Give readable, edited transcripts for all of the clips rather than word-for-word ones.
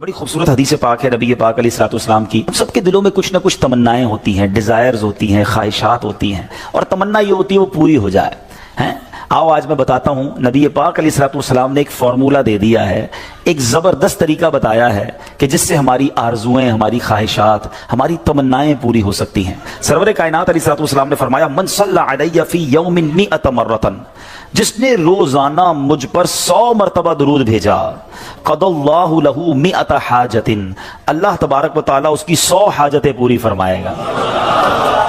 बड़ी खूबसूरत हदीस पाक है नबी पाक अलैहिस्सलाम की। हम सबके दिलों में कुछ ना कुछ तमन्नाएं होती हैं, डिजायर्स होती हैं, ख्वाहिशात होती हैं, और तमन्ना ये होती है वो पूरी हो जाए। हैं, आओ आज मैं बताता हूँ, नबी पाक अलैहिस्सलाम ने एक फार्मूला दे दिया है, एक ज़बरदस्त तरीका बताया है कि जिससे हमारी आरजुएं, हमारी ख्वाहिशात, हमारी तमन्नाएं पूरी हो सकती हैं। सरवर कायनात अलैहिस्सलाम ने फरमाया, मन सल्ला अलैया फी यौमिन मिअत मर्रतन, जिसने रोजाना मुझ पर 100 मरतबा दुरूद भेजा, क़दल्लाहु लहू मिअत हाजतिन, अल्लाह तबारक व तआला उसकी 100 हाजतें पूरी फरमाएगा।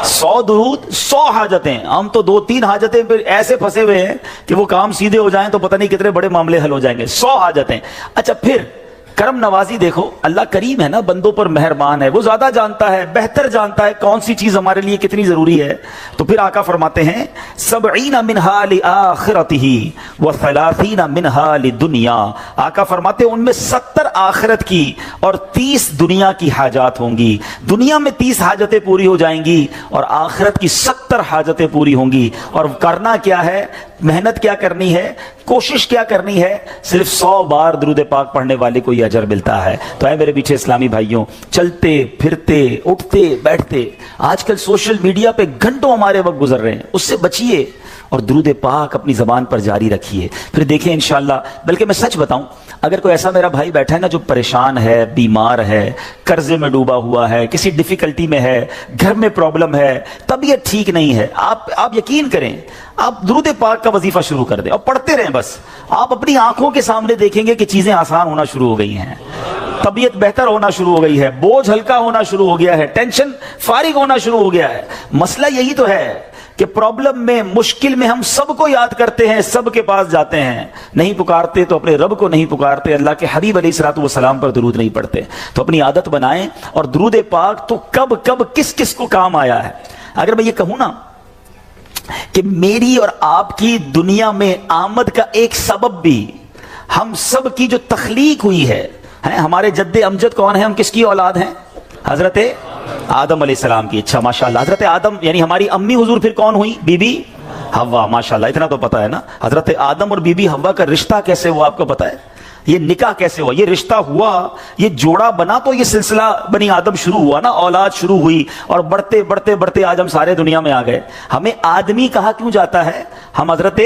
100 दुरूद 100 हाजतें। हम तो 2-3 हाजतें पे ऐसे फंसे हुए हैं कि वो काम सीधे हो जाएं तो पता नहीं कितने बड़े मामले हल हो जाएंगे। 100 हाजतें। अच्छा, फिर करम नवाजी देखो, अल्लाह करीम है ना, बंदों पर मेहरबान है, वो ज्यादा जानता है, बेहतर जानता है कौन सी चीज हमारे लिए कितनी जरूरी है। तो फिर आका फरमाते हैं, 70 मिनहा लिआखिरतिही व 30 मिनहा लिदुनिया। आका फरमाते हैं उनमें 70 आखिरत की और 30 दुनिया की हाजात होंगी। दुनिया में 30 हाजतें पूरी हो जाएंगी और आखिरत की 70 हाजतें पूरी होंगी। और करना क्या है, मेहनत क्या करनी है, कोशिश क्या करनी है, सिर्फ 100 बार दुरूद पाक पढ़ने वाले को यह अजर मिलता है। तो है मेरे पीछे इस्लामी भाइयों, चलते फिरते उठते बैठते आजकल सोशल मीडिया पे घंटों हमारे वक्त गुजर रहे हैं, उससे बचिए और दुरूद पाक अपनी जबान पर जारी रखिए। फिर देखें इंशाअल्लाह। बल्कि मैं सच बताऊं, अगर कोई ऐसा मेरा भाई बैठा है ना जो परेशान है, बीमार है, कर्जे में डूबा हुआ है, किसी डिफिकल्टी में है, घर में प्रॉब्लम है, तबीयत ठीक नहीं है, आप यकीन करें, आप दुरूद पाक का वजीफा शुरू कर दें और पढ़ते रहें। बस आप अपनी आंखों के सामने देखेंगे कि चीजें आसान होना शुरू हो गई हैं, तबीयत बेहतर होना शुरू हो गई है, बोझ हल्का होना शुरू हो गया है, टेंशन फारिग होना शुरू हो गया है। मसला यही तो है कि प्रॉब्लम में, मुश्किल में हम सबको याद करते हैं, सबके पास जाते हैं, नहीं पुकारते तो अपने रब को नहीं पुकारते, अल्लाह के हबीब अलैहिस्सलातु वस्सलाम पर दुरूद नहीं पढ़ते। तो अपनी आदत बनाएं। और दुरूद पाक तो कब कब किस किस को काम आया है। अगर मैं ये कहूं ना कि मेरी और आपकी दुनिया में आमद का एक सबब भी हम सब की जो तख्लीक हुई है, हमारे जद्दे अमजद कौन है, हम किसकी औलाद हैं, हजरत आदम अलैहिस्सलाम की। अच्छा माशाल्लाह, हजरत आदम यानी हमारी अम्मी हुजूर फिर कौन हुई, बीबी हव्वा। माशाल्लाह, इतना तो पता है ना। हजरत आदम और बीबी हव्वा का रिश्ता कैसे हुआ आपको पता है, ये निकाह कैसे हुआ, ये रिश्ता हुआ, ये जोड़ा बना तो ये सिलसिला बनी आदम शुरू हुआ ना, औलाद शुरू हुई। और बढ़ते बढ़ते बढ़ते आज हम सारे दुनिया में आ गए। हमें आदमी कहा क्यों जाता है, हम हजरत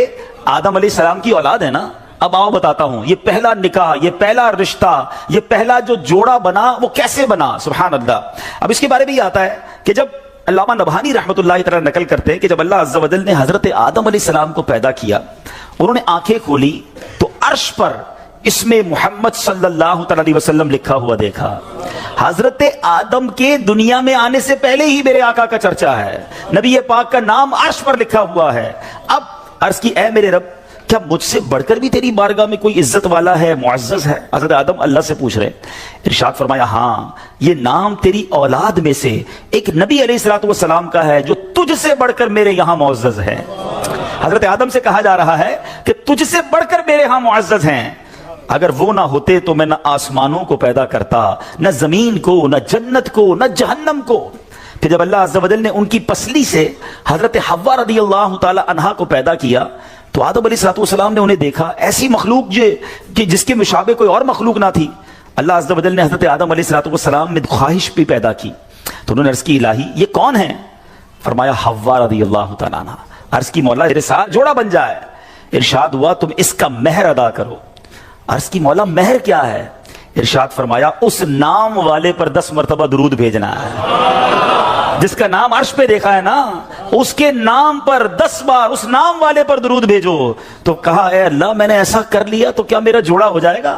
आदम अलैहिस्सलाम की औलाद है ना। अब आओ बताता हूं, ये पहला निकाह, ये पहला रिश्ता, ये पहला जो जोड़ा बना वो कैसे बना, सुभान अल्लाह। अब इसके बारे में ये आता है कि जब अल्लामा नबहानी रहमतुल्लाहि तआला नकल करते हैं कि जब अल्लाह अज़्ज़ा वजल ने हजरत आदम अलैहिस्सलाम को पैदा किया, उन्होंने आंखें खोली तो अर्श पर इसमें मोहम्मद सल्लल्लाहु अलैहि वसल्लम लिखा हुआ देखा। हजरत आदम के दुनिया में आने से पहले ही मेरे आका का चर्चा है, नबी पाक का नाम अर्श पर लिखा हुआ है। अब अर्श की, ऐ मेरे रब, क्या मुझसे बढ़कर भी तेरी बारगाह में कोई इज्जत वाला है, मुअज़्ज़ज़ है। हजरत आदम अल्लाह से पूछ रहे, इरशाद फरमाया, हाँ, ये नाम तेरी औलाद में से एक नबी अलैहिस्सलातु वस्सलाम का है जो तुझसे बढ़कर मेरे यहां मुअज़्ज़ज़ है। हजरत आदम से कहा जा रहा है कि तुझसे बढ़कर मेरे यहां मुअज़्ज़ज़ हैं। अगर वो ना होते तो मैं न आसमानों को पैदा करता, न जमीन को, न जन्नत को, न जहन्नम को। फिर जब अल्लाह अज़्ज़ा वजल ने उनकी पसली से हजरत हव्वा रज़ियल्लाहु ताला अन्हा को पैदा किया तो आदम अलैहिस्सलातु वस्सलाम ने उन्हें देखा, ऐसी मखलूक कि जिसके मुशाबे कोई और मखलूक ना थी। अल्लाह अज़्ज़ा वजल ने हजरत आदम अलैहिस्सलातु वस्सलाम में ख्वाहिश भी पैदा की। तो उन्होंने अर्ज़ की, इलाही ये कौन है? फरमाया, हव्वा रज़ियल्लाहु ताला अन्हा। अर्ज़ की, मौला मेरे साथ जोड़ा बन जाए। इरशाद हुआ, तुम इसका महर अदा करो। अर्ज़ की, मौला महर क्या है? इरशाद फरमाया, उस नाम वाले पर 10 मरतबा दुरूद भेजना है, जिसका नाम अर्श पे देखा है ना, उसके नाम पर 10 बार उस नाम वाले पर दुरूद भेजो। तो कहा, ए अल्लाह, मैंने ऐसा कर लिया तो क्या मेरा जोड़ा हो जाएगा,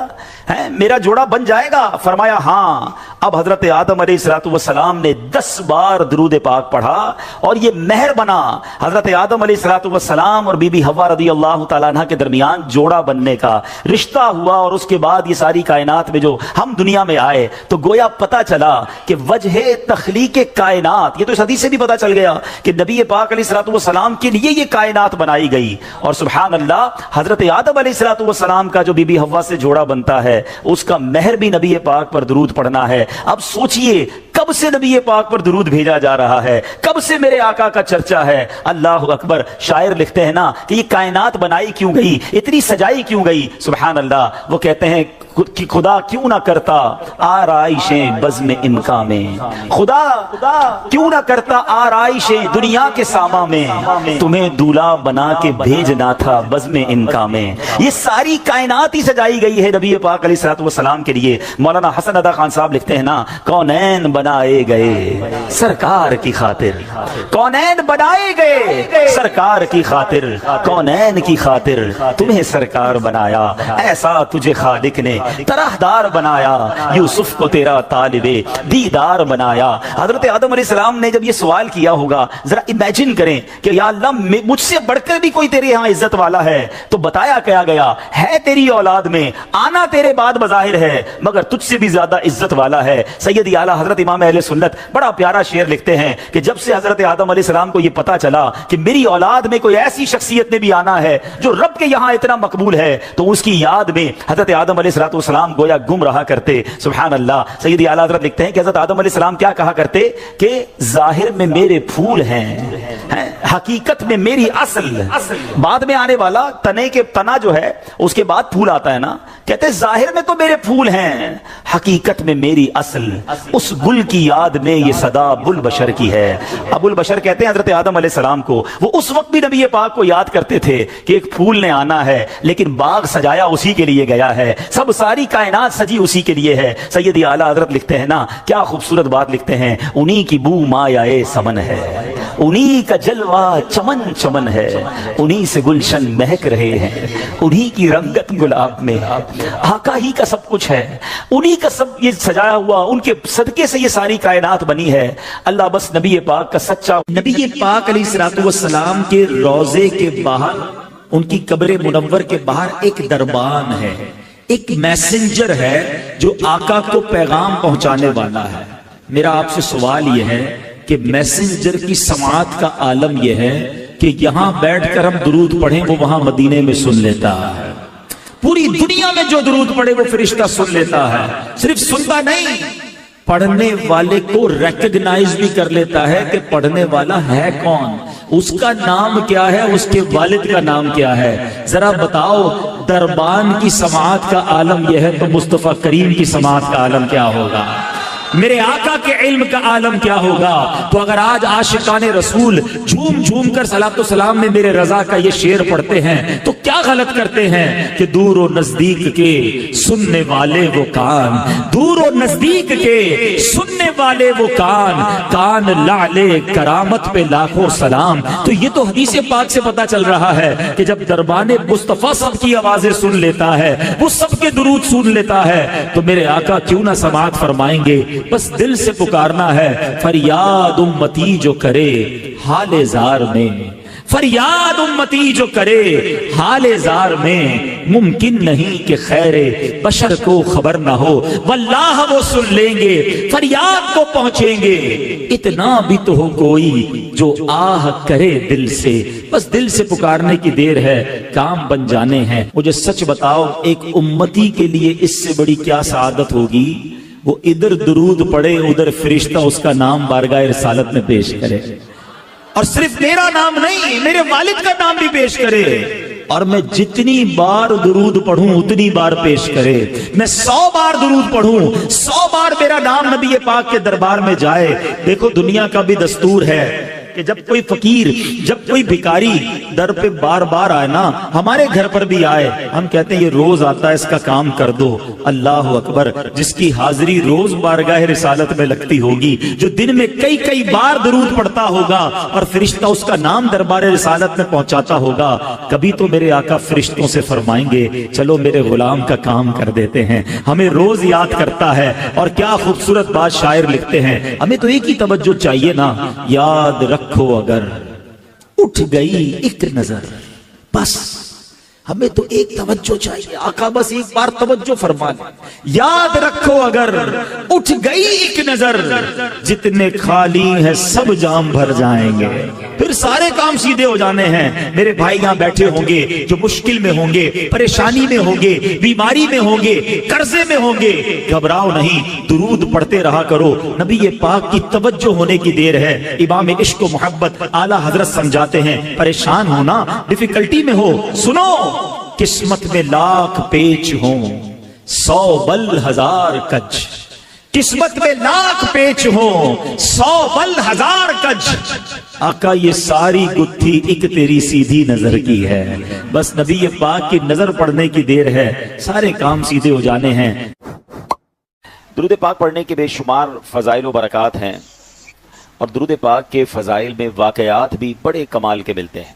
है मेरा जोड़ा बन जाएगा? फरमाया, हाँ। अब हजरत आदम अलैहिस्सलातु वस्सलाम ने 10 बार दुरूद पाक पढ़ा और ये महर बना। हजरत आदम अलैहिस्सलातु वस्सलाम और बीबी हव्वा रज़ियल्लाहु ताला अन्हा के दरमियान जोड़ा बनने का रिश्ता हुआ। और उसके बाद ये सारी कायनात में जो हम दुनिया में आए तो गोया पता चला कि वजह तख्लीक कायनात, ये तो इस हदीस से भी पता चल गया कि नबी पाक अलैहिस्सलातु वस्सलाम के लिए ये कायनात बनाई गई। और सुभान अल्लाह, हजरत आदम अलैहिस्सलातु वस्सलाम का जो बीबी हव्वा से जोड़ा बनता है उसका महर भी नबी पाक पर दुरूद पढ़ना है। अब सोचिए, कब से नबी पाक पर दुरूद भेजा जा रहा है, कब से मेरे आका का चर्चा है। अल्लाह अकबर। शायर लिखते हैं ना कि ये कायनात बनाई क्यों गई, इतनी सजाई क्यों गई। सुभान अल्लाह। वो कहते हैं, कि खुदा क्यों ना करता आराइशें बज़्म इनका में, खुदा क्यों ना करता आराइशें दुनिया के सामा में, तुम्हें दूल्हा बना के भेजना था बज़्म इनका में। ये सारी कायनात ही सजाई गई है नबी पाक अलैहिस्सलाम के लिए। मौलाना हसन अदा खान साहब लिखते हैं ना, कौनैन बनाए गए सरकार की खातिर, कौनैन बनाए गए सरकार की खातिर, कौनैन की खातिर तुम्हें सरकार बनाया, ऐसा तुझे खालिक ने तरहदार बनाया, यूसुफ को तेरा तालिबे दीदार बनाया। हजरत आदम अलैहिस्सलाम ने जब ये सवाल किया होगा, जरा इमेजिन करें कि या अल्लाह मुझसे बढ़कर भी कोई तेरे यहाँ इज्जत वाला है, तो बताया क्या गया है तेरी औलाद में, आना तेरे बाद बज़ाहिर है मगर तुझसे भी ज्यादा इज्जत वाला है। सैयद आला हजरत इमाम अहले सुन्नत बड़ा प्यारा शेर लिखते हैं कि जब से हजरत आदम अलैहिस्सलाम को ये पता चला कि मेरी औलाद में कोई ऐसी शख्सियत ने भी आना है जो रब के यहाँ इतना मकबूल है, तो उसकी याद में हजरत आदम अलैहिस्सलाम गोया गुम रहा करते। सुभान अल्लाह। सैयद आला हजरत लिखते हैं कि हजरत आदम अलैहिस्सलाम क्या कहा करते कि जाहिर में मेरे फूल हैं, हकीकत में मेरी असल। बाद में आने वाला तने के तना जो है उसके बाद फूल आता है ना, कहते जाहिर में तो मेरे फूल हैं, हकीकत में मेरी असल। उस गुल की याद में ये सदा अबुल बशर की है। अबुल बशर कहते हैं हजरत आदम अलैहिस्सलाम को, वो उस वक्त भी नबी पाक को याद करते थे कि एक फूल ने आना है, लेकिन बाग सजाया उसी के लिए गया है, सब सारी कायनात सजी उसी के लिए है। सैयद आला हजरत लिखते हैं ना, क्या खूबसूरत बात लिखते हैं, उन्हीं की बू मायाए समन है, उन्हीं का जलवा चमन चमन है, उन्हीं से गुलशन महक रहे हैं, उन्हीं की रंगत गुलाब में, आका ही का सब कुछ है, उन्हीं का सब ये सजाया हुआ, उनके सदके से ये सारी कायनात बनी है। अल्लाह बस नबी पाक का सच्चा, नबी पाक अलैहिस्सलाम के रोजे के बाहर, उनकी कब्र मुनव्वर के बाहर एक दरबान है, एक मैसेंजर है जो आका को पैगाम पहुंचाने वाला है। मेरा आपसे सवाल यह है कि मैसेंजर की समाअत का आलम यह है कि यहां बैठकर हम दुरूद पढ़ें वो वहां मदीने में सुन लेता है, पूरी दुनिया में जो दुरूद पढ़े वो फरिश्ता सुन लेता है। सिर्फ सुनता नहीं, पढ़ने वाले को रिकॉग्नाइज भी कर लेता है कि पढ़ने वाला है कौन, उसका नाम क्या है, उसके वालिद का नाम क्या है। जरा बताओ, दरबान की समाअत का आलम यह है तो मुस्तफा करीम की समाअत का आलम क्या होगा, मेरे आका के इल्म का आलम क्या होगा। तो अगर आज आशिकाने रसूल झूम झूम कर सलातो सलाम में मेरे रजा का ये शेर पढ़ते हैं तो क्या गलत करते हैं कि दूर और नजदीक के सुनने वाले वो कान, दूर और नजदीक के सुनने वाले वो कान, कान लाले करामत पे लाखों सलाम। तो ये तो हदीस पाक से पता चल रहा है कि जब दरबाने मुस्तफा सबकी आवाजें सुन लेता है, वो सबके दुरूद सुन लेता है, तो मेरे आका क्यों ना समाअत फरमाएंगे। बस दिल से पुकारना है, फरियाद उम्मती जो करे हाले जार में, फरियाद उम्मती जो करे हाले जार में, मुमकिन नहीं कि खैरे बशर को खबर ना हो, वल्लाह वो सुन लेंगे, फरियाद को पहुंचेंगे। इतना भी तो हो कोई जो आह करे दिल से, बस दिल से पुकारने की देर है, काम बन जाने हैं। मुझे सच बताओ, एक उम्मती के लिए इससे बड़ी क्या सआदत होगी, वो इधर दुरूद पढ़े उधर फरिश्ता उसका नाम बारगाह रिसालत में पेश करे, और सिर्फ मेरा नाम नहीं, मेरे वालिद का नाम भी पेश करे। और मैं जितनी बार दुरूद पढ़ूं उतनी बार पेश करे। मैं 100 बार दुरूद पढ़ूं, 100 बार मेरा नाम नबी पाक के दरबार में जाए। देखो, दुनिया का भी दस्तूर है कि जब कोई फकीर, जब कोई भिखारी दर पे बार बार आए ना, हमारे घर पर भी आए, हम कहते हैं ये रोज आता है, इसका काम कर दो। अल्लाह अकबर, जिसकी हाजिरी रोज बारगाह रिसालत में लगती होगी, जो दिन में कई कई बार दुरूद पढ़ता होगा और फरिश्ता उसका नाम दरबार रिसालत में पहुंचाता होगा, कभी तो मेरे आका फरिश्तों से फरमाएंगे चलो मेरे गुलाम का काम कर देते हैं। हमें रोज याद करता है। और क्या खूबसूरत बात शायर लिखते हैं, हमें तो एक ही तवज्जो चाहिए ना, याद रखो अगर उठ गई एक नजर, बस हमें तो एक तवज्जो चाहिए। आका बस एक बार तवज्जो फरमा ले, याद रखो अगर उठ गई एक नजर, जितने खाली है सब जाम भर जाएंगे, फिर सारे काम सीधे हो जाने हैं। मेरे भाई यहाँ बैठे होंगे जो मुश्किल में होंगे, परेशानी में होंगे, बीमारी में होंगे, कर्जे में होंगे, घबराओ नहीं, दुरूद पढ़ते रहा करो। नबी ये पाक की तवज्जो होने की देर है। इमाम इश्क व मोहब्बत आला हजरत समझाते हैं, परेशान हो ना, डिफिकल्टी में हो, सुनो, किस्मत में लाख पेच हो, 100 बल 1000 कज, किस्मत में लाख पेच हो 100 बल 1000 कज। आका ये सारी गुत्थी एक तेरी सीधी नजर की है, बस नबी पाक की नजर पड़ने की देर है, सारे काम सीधे हो जाने हैं। दुरूद पाक पढ़ने के बेशुमार फजाइल व बरक़ात हैं, और दुरूद पाक के फजाइल में वाक़यात भी बड़े कमाल के मिलते हैं।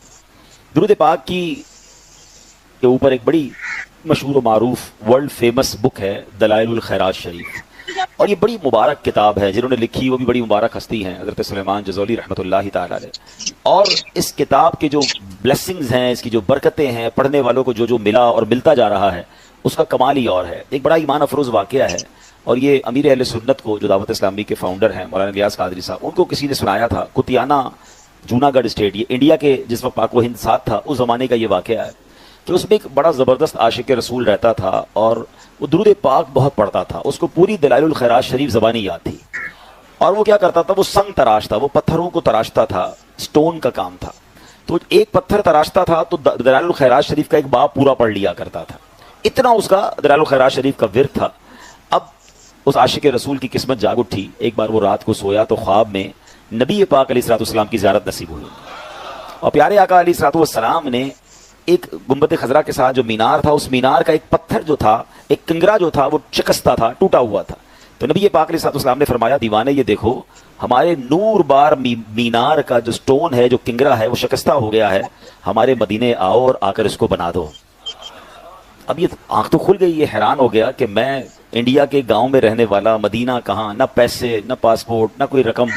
दुरूद पाक के ऊपर एक बड़ी मशहूर व मारूफ वर्ल्ड फेमस बुक है दलाइलुल खैरात शरीफ, और ये बड़ी मुबारक किताब है। जिन्होंने लिखी वो भी बड़ी मुबारक हस्ती हैं, हज़रत सुलेमान जज़ोली रहमतुल्लाहि ताला अलैह। और इस किताब के जो ब्लेसिंग्स हैं, इसकी जो बरकतें हैं, पढ़ने वालों को जो जो मिला और मिलता जा रहा है, उसका कमाल ही और है। एक बड़ा ईमान अफरोज़ वाक़या है, और ये अमीर अहले सुन्नत को, जो दावत इस्लामी के फाउंडर हैं मौलाना इलियास कादरी साहब, उनको किसी ने सुनाया था। कुतियाना जूनागढ़ स्टेट, ये इंडिया के जिस वक्त पाक व हिंद साथ था उस ज़माने का ये वाक़या है कि उसमें एक बड़ा ज़बरदस्त आशिक रसूल रहता था, और वो दुरूद पाक बहुत पढ़ता था। उसको पूरी दलाइलुल खैरात शरीफ ज़बानी याद थी, और वो क्या करता था, वो संग तराशता, वो पत्थरों को तराशता था, स्टोन का काम था। तो एक पत्थर तराशता था तो दलाइलुल खैरात शरीफ का एक बाब पूरा पढ़ लिया करता था, इतना उसका दलाइलुल खैरात शरीफ का विर्द था। अब उस आशिक रसूल की किस्मत जाग उठी। एक बार वो रात को सोया तो ख्वाब में नबी पाक अलैहिस्सलाम की ज़ियारत नसीब हुई, और प्यारे आका अलैहिस्सलाम ने एक गुंबद खजरा के साथ जो मीनार था, उस मीनार का एक पत्थर जो था, एक किंगरा जो था, वो शिकस्ता था, टूटा हुआ था। तो नबी पाक अलैहिस्सलाम ने फरमाया, दीवाने ये देखो, हमारे नूर बार मीनार का जो स्टोन है, जो किंगरा है, वो शिकस्ता हो गया है, हमारे मदीने आओ और आकर इसको बना दो। अब ये आंख तो खुल गई, ये हैरान हो गया कि मैं इंडिया के गांव में रहने वाला, मदीना कहाँ, ना पैसे, ना पासपोर्ट, ना कोई रकम,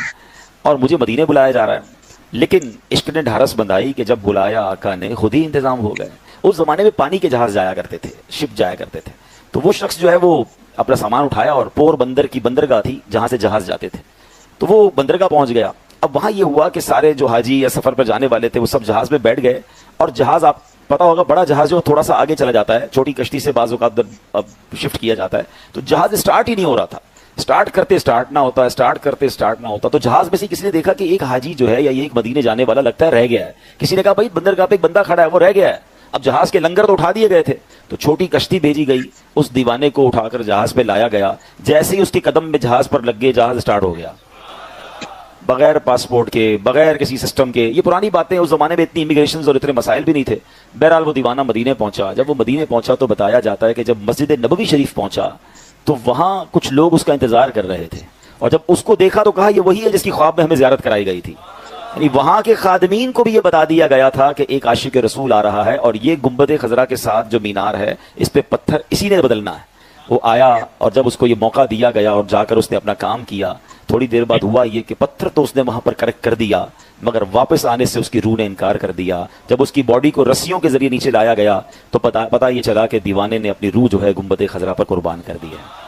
और मुझे मदीने बुलाया जा रहा है। लेकिन इश्क ने ढारस बंधाई कि जब बुलाया आका ने, खुद ही इंतजाम हो गए। उस जमाने में पानी के जहाज जाया करते थे, शिप जाया करते थे। तो वो शख्स जो है वो अपना सामान उठाया, और पोर बंदर की बंदरगाह थी जहां से जहाज जाते थे, तो वो बंदरगाह पहुंच गया। अब वहां ये हुआ कि सारे जो हाजी या सफर पर जाने वाले थे वो सब जहाज में बैठ गए, और जहाज, आप पता होगा बड़ा जहाज जो थोड़ा सा आगे चला जाता है, छोटी कश्ती से बाजू का अब शिफ्ट किया जाता है, तो जहाज स्टार्ट ही नहीं हो रहा था। स्टार्ट करते स्टार्ट ना होता, स्टार्ट करते स्टार्ट ना होता। तो जहाज में से किसी ने देखा कि एक हाजी जो है, या ये एक मदीने जाने वाला लगता है रह गया है। किसी ने कहा भाई बंदरगाह पे एक बंदा खड़ा है, वो रह गया है। अब जहाज के लंगर तो उठा दिए गए थे, तो छोटी कश्ती भेजी गई, उस दीवाने को उठाकर जहाज पे लाया गया। जैसे ही उसके कदम में जहाज पर लग गए, जहाज स्टार्ट हो गया, बगैर पासपोर्ट के, बगैर किसी सिस्टम के। ये पुरानी बातें, उस जमाने में इतनी इमिग्रेशन और इतने मसाइल भी नहीं थे। बहरहाल वो दीवाना मदीने पहुंचा। जब वो मदीने पहुंचा तो बताया जाता है कि जब मस्जिद नबवी शरीफ पहुंचा तो वहां कुछ लोग उसका इंतजार कर रहे थे, और जब उसको देखा तो कहा ये वही है जिसकी ख्वाब में हमें ज़ियारत कराई गई थी। यानी वहां के खादमीन को भी ये बता दिया गया था कि एक आशिक रसूल आ रहा है, और ये गुंबद खजरा के साथ जो मीनार है, इस पे पत्थर इसी ने बदलना है। वो आया, और जब उसको ये मौका दिया गया और जाकर उसने अपना काम किया, थोड़ी देर बाद हुआ ये कि पत्थर तो उसने वहां पर करेक्ट कर दिया, मगर वापस आने से उसकी रूह ने इनकार कर दिया। जब उसकी बॉडी को रस्सियों के जरिए नीचे लाया गया तो पता ये चला कि दीवाने ने अपनी रूह जो है गुंबद खजरा पर कुर्बान कर दी है।